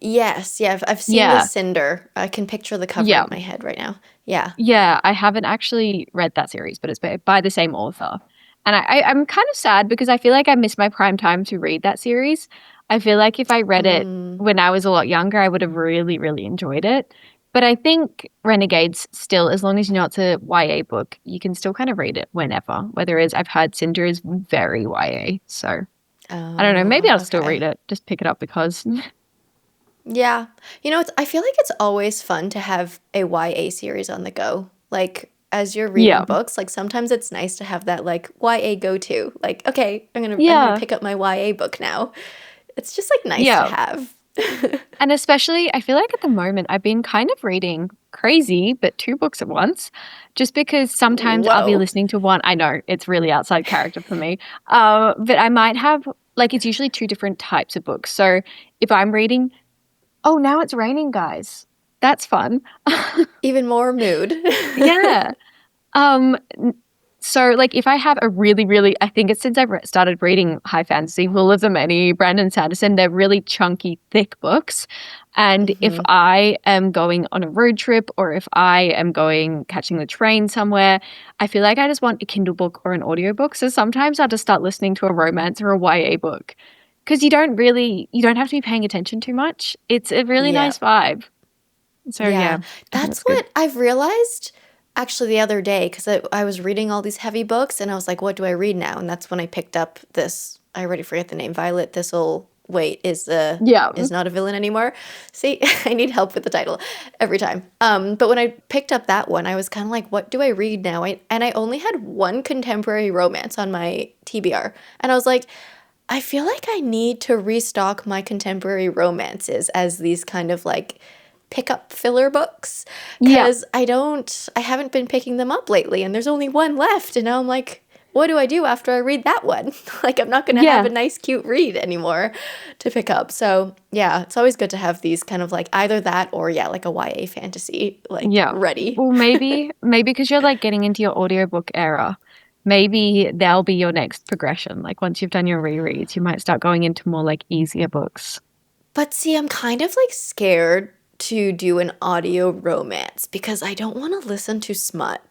Yes, yeah, I've seen the Yeah. Cinder. I can picture the cover Yeah. in my head right now. Yeah. Yeah, I haven't actually read that series, but it's by the same author. And I'm kind of sad because I feel like I missed my prime time to read that series. I feel like if I read it Mm. when I was a lot younger, I would have really, really enjoyed it. But I think Renegades still, as long as you know it's a YA book, you can still kind of read it whenever. Whether I've heard Cinder is very YA. So I don't know, maybe Oh, I'll still read okay. it. Just pick it up because Yeah. I feel like it's always fun to have a YA series on the go. Like as you're reading yeah. books, like sometimes it's nice to have that like YA go-to. Like, okay, I'm gonna Yeah. pick up my YA book now. It's just like nice to Yeah. have. And especially, I feel like at the moment, I've been kind of reading crazy, but 2 books at once, just because sometimes I'll be Whoa. listening to one. I know it's really outside character for me, but I might have, it's usually 2 different types of books. So if I'm reading, oh, now it's raining, guys. That's fun. Even more mood. Yeah. Um, so, if I have a really, really, I think it's since I've started reading high fantasy, Will of the Many, Brandon Sanderson, they're really chunky, thick books. And if hmm I am going on a road trip or if I am catching the train somewhere, I feel like I just want a Kindle book or an audiobook. So sometimes I'll just start listening to a romance or a YA book because you don't have to be paying attention too much. It's a really Yeah. nice vibe. So yeah, Yeah. I think That's that's good. what I've realized actually the other day because I was reading all these heavy books and I was like, what do I read now? And that's when I picked up this, I already forget the name, Violet Thistlewait Yeah. is not a villain anymore. See, I need help with the title every time. But when I picked up that one, I was kind of like, what do I read now? And I only had one contemporary romance on my TBR. And I was like, I feel like I need to restock my contemporary romances as these kind of like pick up filler books Yeah. because I haven't been picking them up lately and there's only one left. And now I'm like, what do I do after I read that one? Like, I'm not going to have a Yeah. nice, cute read anymore to pick up. So, yeah, it's always good to have these kind of like either that or, yeah, like a YA fantasy, like Yeah. ready. Well, maybe because you're like getting into your audiobook era, maybe that'll be your next progression. Like once you've done your rereads, you might start going into more like easier books. But see, I'm kind of like scared to do an audio romance because I don't want to listen to smut.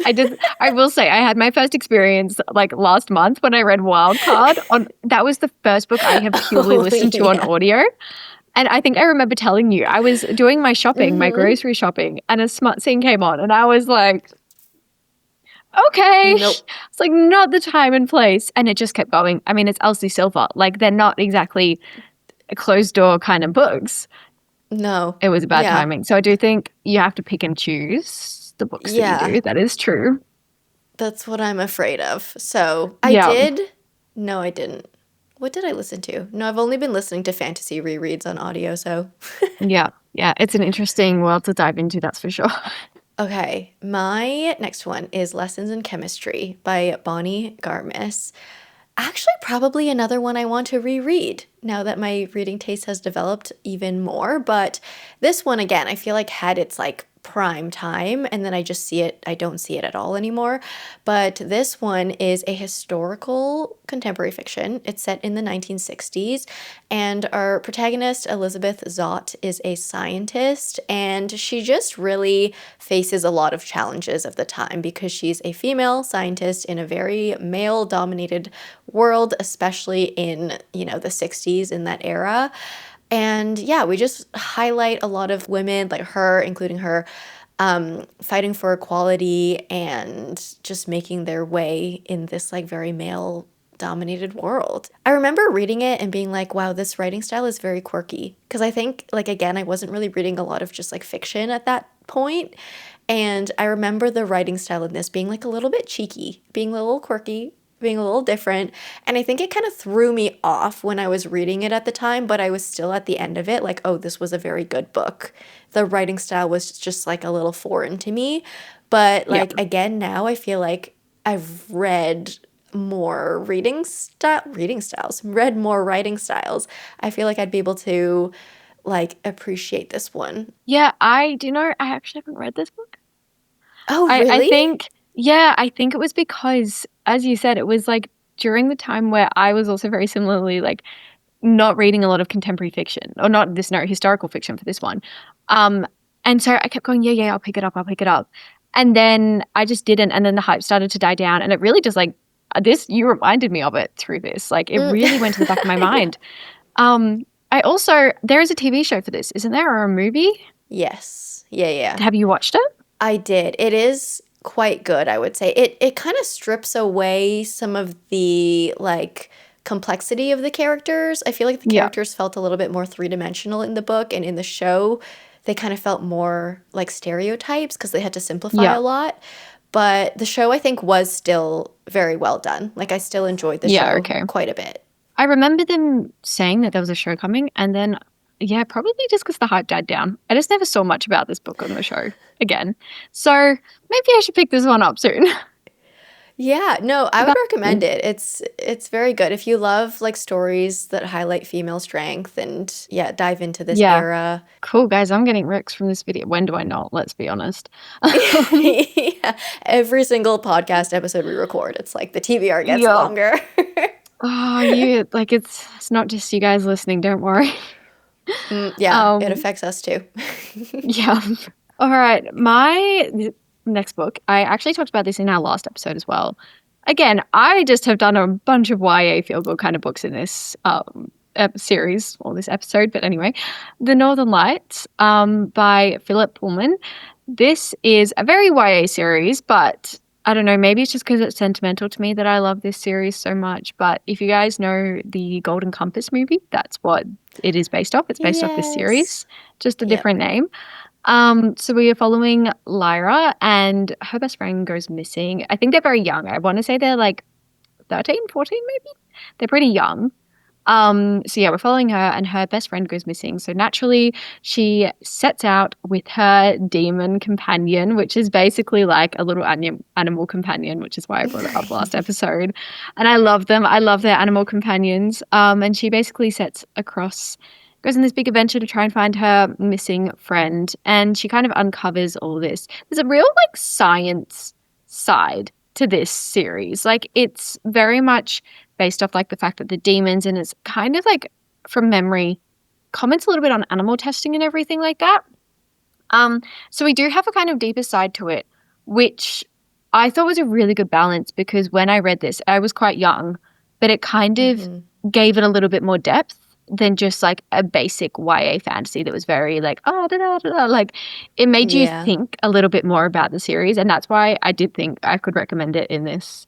I will say I had my first experience like last month when I read Wildcard on that was the first book I have purely Oh, listened to on yeah. audio. And I think I remember telling you I was doing my shopping, my Mm-hmm. grocery shopping, and a smut scene came on and I was like, okay. Nope. It's like not the time and place. And it just kept going. I mean, it's Elsie Silver. Like they're not exactly a closed door kind of books. No. It was bad Yeah. timing. So I do think you have to pick and choose the books that you Yeah. do. That is true. That's what I'm afraid of. So I Yeah. did. No, I didn't. What did I listen to? No, I've only been listening to fantasy rereads on audio, so. Yeah. Yeah. It's an interesting world to dive into, that's for sure. Okay, my next one is Lessons in Chemistry by Bonnie Garmis. Actually, probably another one I want to reread now that my reading taste has developed even more. But this one, again, I feel like had its like prime time and then I don't see it at all anymore. But this one is a historical contemporary fiction. It's set in the 1960s, and our protagonist, Elizabeth Zott, is a scientist, and she just really faces a lot of challenges of the time because she's a female scientist in a very male dominated world, especially in, the 60s in that era. And yeah, we just highlight a lot of women like her, including her, fighting for equality and just making their way in this like very male dominated world. I remember reading it and being like, wow, this writing style is very quirky. Because I think, like, again, I wasn't really reading a lot of just like fiction at that point. And I remember the writing style in this being like a little bit cheeky, being a little quirky, being a little different. And I think it kind of threw me off when I was reading it at the time, but I was still at the end of it like, oh, this was a very good book. The writing style was just like a little foreign to me. But Yeah. like again, now I feel like I've read more read more writing styles. I feel like I'd be able to like appreciate this one. Yeah. Do you know, I actually haven't read this book. Oh, I really? think, yeah, I think it was because, as you said, it was like during the time where I was also very similarly like not reading a lot of contemporary fiction, or not this, no, historical fiction for this one. Um, and so I kept going, yeah, yeah, I'll pick it up, I'll pick it up. And then I just didn't. And then the hype started to die down. And it really just like you reminded me of it through this. Like it Mm. really went to the back of my Yeah. mind. There is a TV show for this, isn't there? Or a movie? Yes. Yeah, yeah. Have you watched it? I did. It is quite good, I would say. It kind of strips away some of the like complexity of the characters. I feel like the Yeah. characters felt a little bit more three-dimensional in the book, and in the show they kind of felt more like stereotypes because they had to simplify Yeah. a lot. But the show I think was still very well done. Like I still enjoyed the Yeah, show okay. quite a bit. I remember them saying that there was a show coming, and then, yeah, probably just because the hype died down. I just never saw much about this book on the show again. So maybe I should pick this one up soon. Yeah, no, I would But recommend it. It's very good. If you love like stories that highlight female strength and yeah, dive into this yeah, era. cool, guys. I'm getting Rex from this video. When do I not? Let's be honest. Um, Yeah, every single podcast episode we record, it's like the TBR gets yeah. longer. Oh, you like it's not just you guys listening. Don't worry. Yeah, it Um, affects us too. yeah. All right. My next book. I actually talked about this in our last episode as well. again, I just have done a bunch of YA feel good kind of books in this series or this episode. But anyway, The Northern Lights by Philip Pullman. This is a very YA series, but I don't know, maybe it's just because it's sentimental to me that I love this series so much. But if you guys know the Golden Compass movie, that's what it is based off. It's based off this Yes. series, just a Yep. different name. So we are following Lyra and her best friend goes missing. I think they're very young. I want to say they're like 13, 14 maybe. They're pretty young. So yeah, we're following her and her best friend goes missing. So naturally she sets out with her demon companion, which is basically like a little animal companion, which is why I brought it up last episode. And I love them. I love their animal companions. And she basically goes on this big adventure to try and find her missing friend. And she kind of uncovers all this. There's a real like science side to this series. Like it's very much based off like the fact that the demons, and it's kind of like from memory comments a little bit on animal testing and everything like that. So we do have a kind of deeper side to it, which I thought was a really good balance because when I read this, I was quite young, but it kind of gave it a little bit more depth than just like a basic YA fantasy that was very like, oh, da, da, da, da. Like it made you Yeah. think a little bit more about the series. And that's why I did think I could recommend it in this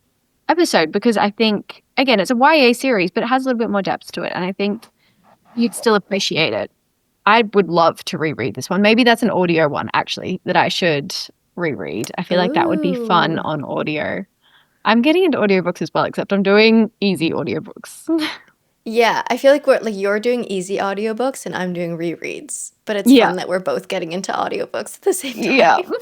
episode because I think, again, it's a YA series, but it has a little bit more depth to it. And I think you'd still appreciate it. I would love to reread this one. Maybe that's an audio one, actually, that I should reread. I feel like that would be fun Ooh. on audio. I'm getting into audiobooks as well, except I'm doing easy audiobooks. Yeah, I feel like you're doing easy audiobooks and I'm doing rereads, but it's Yeah. fun that we're both getting into audiobooks at the same Yeah. time.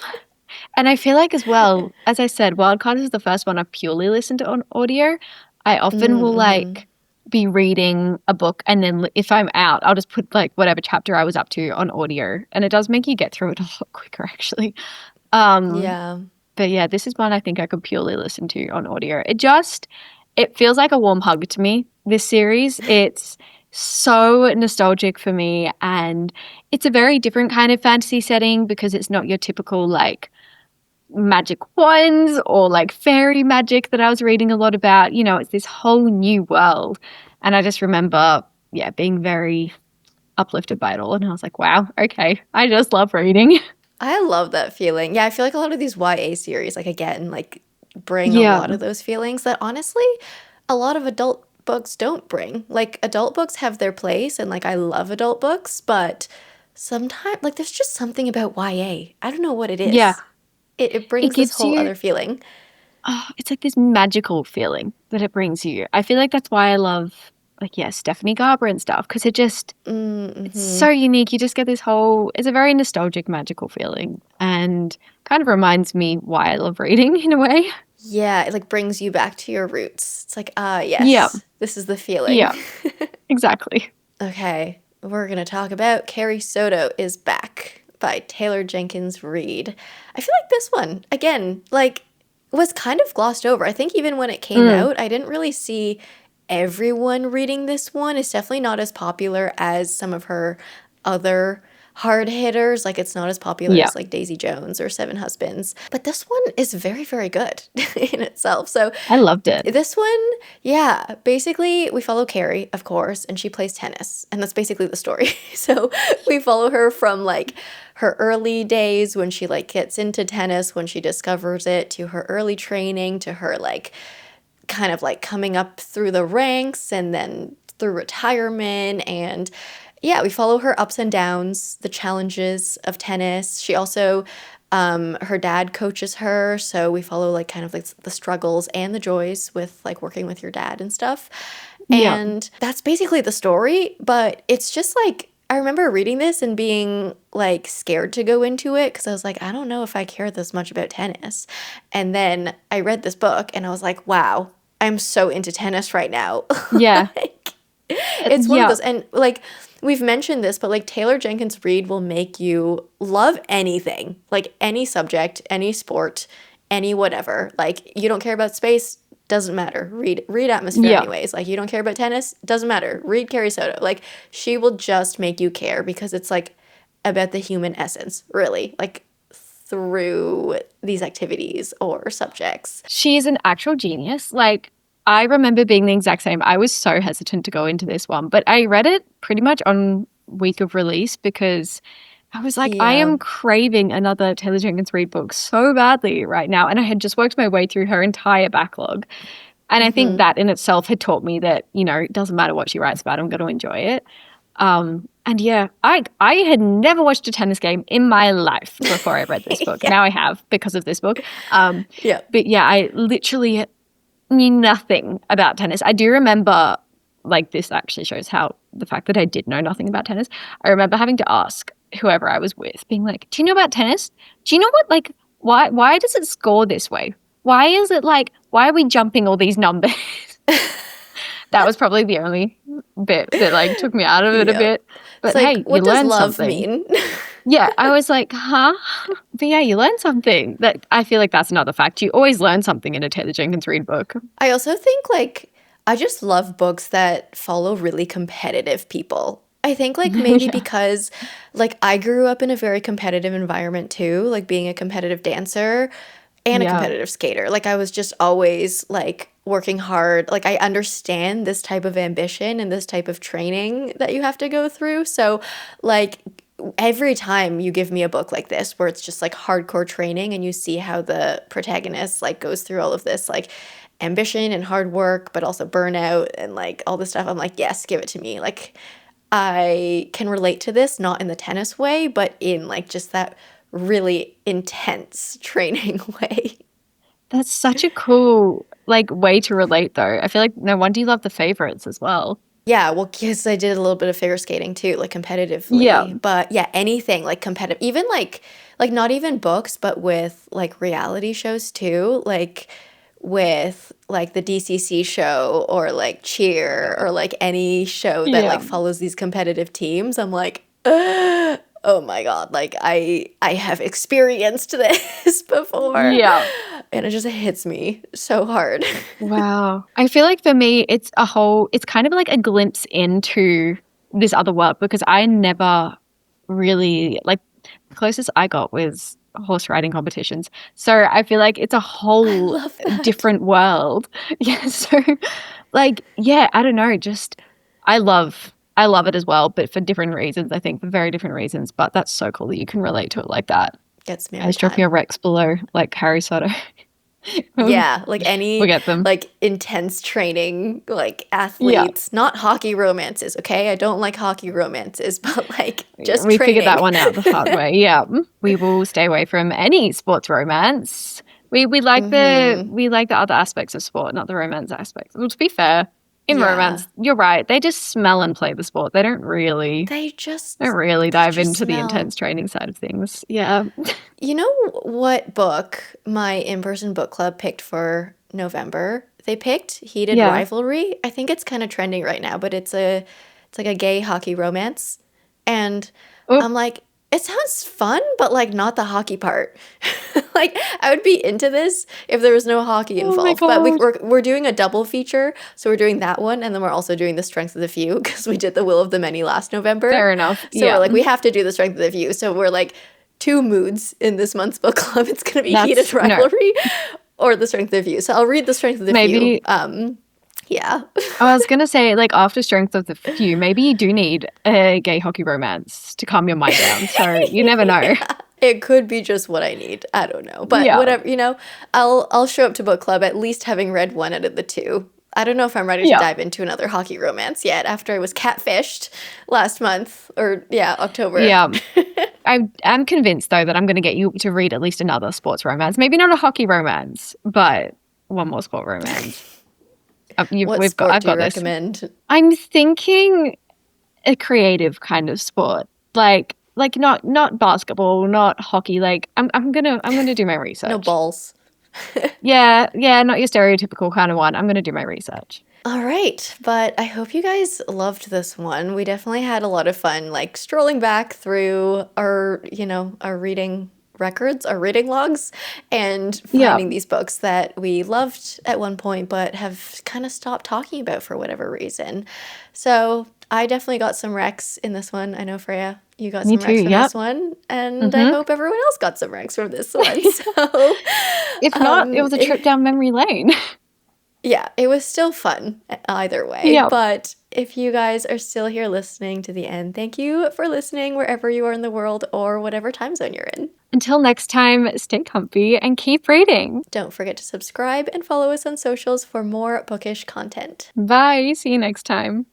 And I feel like as well, as I said, Wildcard is the first one I've purely listened to on audio. I often will Mm-hmm. like be reading a book and then if I'm out, I'll just put like whatever chapter I was up to on audio. And it does make you get through it a lot quicker actually. Um, Yeah. but yeah, this is one I think I could purely listen to on audio. It feels like a warm hug to me, this series. It's so nostalgic for me and it's a very different kind of fantasy setting because it's not your typical like magic wands or like fairy magic that I was reading a lot about. You know, it's this whole new world. And I just remember, yeah, being very uplifted by it all. And I was like, wow, okay, I just love reading. I love that feeling. Yeah, I feel like a lot of these YA series, like again, like bring a Yeah, lot of those feelings that honestly a lot of adult books don't bring. Like adult books have their place and like I love adult books, but sometimes like there's just something about YA. I don't know what it yeah. is. It It brings this gives whole you, other feeling. oh, it's like this magical feeling that it brings you. I feel like that's why I love, like, yeah, Stephanie Garber and stuff, because it's Mm-hmm. so unique. You just get this it's a very nostalgic, magical feeling and kind of reminds me why I love reading in a way. Yeah, it like brings you back to your roots. It's like, ah, Yeah, yes, this is the feeling. yeah, exactly. Okay, we're gonna talk about Carrie Soto is Back by Taylor Jenkins Reid. I feel like this one, again, like, was kind of glossed over. I think even when it came Mm, out, I didn't really see everyone reading this one. It's definitely not as popular as some of her other hard hitters. Like, it's not as popular yeah, as like Daisy Jones or Seven Husbands. But this one is very, very good in itself. So I loved it. this one, yeah, basically we follow Carrie, of course, and she plays tennis, and that's basically the story. So we follow her from like her early days when she like gets into tennis, when she discovers it, to her early training, to her like kind of like coming up through the ranks and then through retirement and yeah, we follow her ups and downs, the challenges of tennis. She also her dad coaches her, so we follow like kind of like the struggles and the joys with like working with your dad and stuff. Yeah, And that's basically the story, but it's just like I remember reading this and being like scared to go into it because I was like, I don't know if I care this much about tennis. And then I read this book and I was like, wow, I'm so into tennis right now. yeah, Like, it's one of yeah, those, and like we've mentioned this, but like Taylor Jenkins Reid will make you love anything, like any subject, any sport, any whatever. Like you don't care about space, doesn't matter. Read atmosphere yeah, anyways. Like you don't care about tennis, doesn't matter. Read Carrie Soto. Like she will just make you care because it's like about the human essence, really. Like through these activities or subjects. She's an actual genius. Like, I remember being the exact same. I was so hesitant to go into this one, but I read it pretty much on week of release because I was like, I Yeah. am craving another Taylor Jenkins Reid book so badly right now. And I had just worked my way through her entire backlog. And I think that in itself had taught me that, you know, it doesn't matter what she writes about, I'm going to enjoy it. And yeah, I had never watched a tennis game in my life before I read this book. Yeah. Now I have because of this book. Yeah. But yeah, I literally knew nothing about tennis. I do remember, like, this actually shows how the fact that I did know nothing about tennis. I remember having to ask whoever I was with, being like, do you know about tennis? Do you know what, like, why does it score this way? Why is it like, why are we jumping all these numbers? That was probably the only bit that like took me out of it a bit. But It's like, hey, what you does learn love something. mean? Yeah, I was like, huh? But yeah, you learn something. That I feel like that's another fact. You always learn something in a Taylor Jenkins Reid book. I also think like I just love books that follow really competitive people. I think like maybe Yeah. because like I grew up in a very competitive environment too, like being a competitive dancer and a Yeah. competitive skater. Like I was just always like working hard. Like I understand this type of ambition and this type of training that you have to go through. So like every time you give me a book like this where it's just like hardcore training and you see how the protagonist like goes through all of this like ambition and hard work but also burnout and like all this stuff, I'm like, yes, give it to me. Like I can relate to this not in the tennis way but in like just that really intense training way. That's such a cool like way to relate though. I feel like no wonder you love the favorites as well. Yeah, well, because I did a little bit of figure skating too, like Yeah. competitively. But yeah, anything like competitive, even like not even books, but with like reality shows too, like with like the DCC show or like Cheer or like any show that Yeah. like follows these competitive teams. I'm like, oh my God, like I have experienced this before. Yeah. And it just hits me so hard. Wow. I feel like for me, it's kind of like a glimpse into this other world because I never really, like, the closest I got was horse riding competitions. So I feel like it's a I whole love that. different world. Yeah. So, like, yeah, I don't know. Just, I love it as well, but for different reasons, I think, for very different reasons. But that's so cool that you can relate to it like that. Gets me I every just drop your time. Rex below, like Harry Soto. We'll Yeah, like any get them. like intense training, like Yeah. athletes, not hockey romances, okay? I don't like hockey romances, but like just We figured that training. one out the hard way. Yeah. We will stay away from any sports romance. Hmm. We like the other aspects of sport, not the romance aspects. Well, to be fair, in Yeah. romance, you're right. They just smell and play the sport. They don't really They dive just into the smell. intense training side of things. Yeah. You know what book my in-person book club picked for November? They picked Heated Yeah. Rivalry. I think it's kind of trending right now, but it's like a gay hockey romance. And Oh, I'm like, it sounds fun, but like not the hockey part. Like I would be into this if there was no hockey oh my involved. But God. we're doing a double feature, so we're doing that one, and then we're also doing the Strength of the Few because we did the Will of the Many last November. Fair enough. So we're Yeah. like, we have to do the Strength of the Few. So we're like two moods in this month's book club. It's gonna be Heated No, Rivalry or the Strength of the Few. So I'll read the Strength of the Few. maybe Yeah. I was gonna say, like, after Strength of the Few, maybe you do need a gay hockey romance to calm your mind down. So you never know. Yeah. It could be just what I need. I don't know. But Yeah. whatever, I'll show up to book club at least having read one out of the two. I don't know if I'm ready to Yeah. dive into another hockey romance yet after I was catfished last month or yeah, October. Yeah. I'm convinced though that I'm gonna get you to read at least another sports romance. Maybe not a hockey romance, but one more sport romance. What sport I've do you got this. recommend? I'm thinking a creative kind of sport. Like not basketball, not hockey. Like I'm gonna do my No research. balls. Yeah, not your stereotypical kind of one. I'm gonna do my research. All right, but I hope you guys loved this one. We definitely had a lot of fun, like strolling back through our reading records, our reading logs, and Yeah. finding these books that we loved at one point but have kind of stopped talking about for whatever reason. So I definitely got some recs in this one. I know, Freya, you got Me some too. recs from Yep. this one, and I Mm-hmm. hope everyone else got some recs from this one. So, If not, it was a trip down memory lane. yeah, it was still fun either way. Yep. But if you guys are still here listening to the end, thank you for listening wherever you are in the world or whatever time zone you're in. Until next time, stay comfy and keep reading. Don't forget to subscribe and follow us on socials for more bookish content. Bye. See you next time.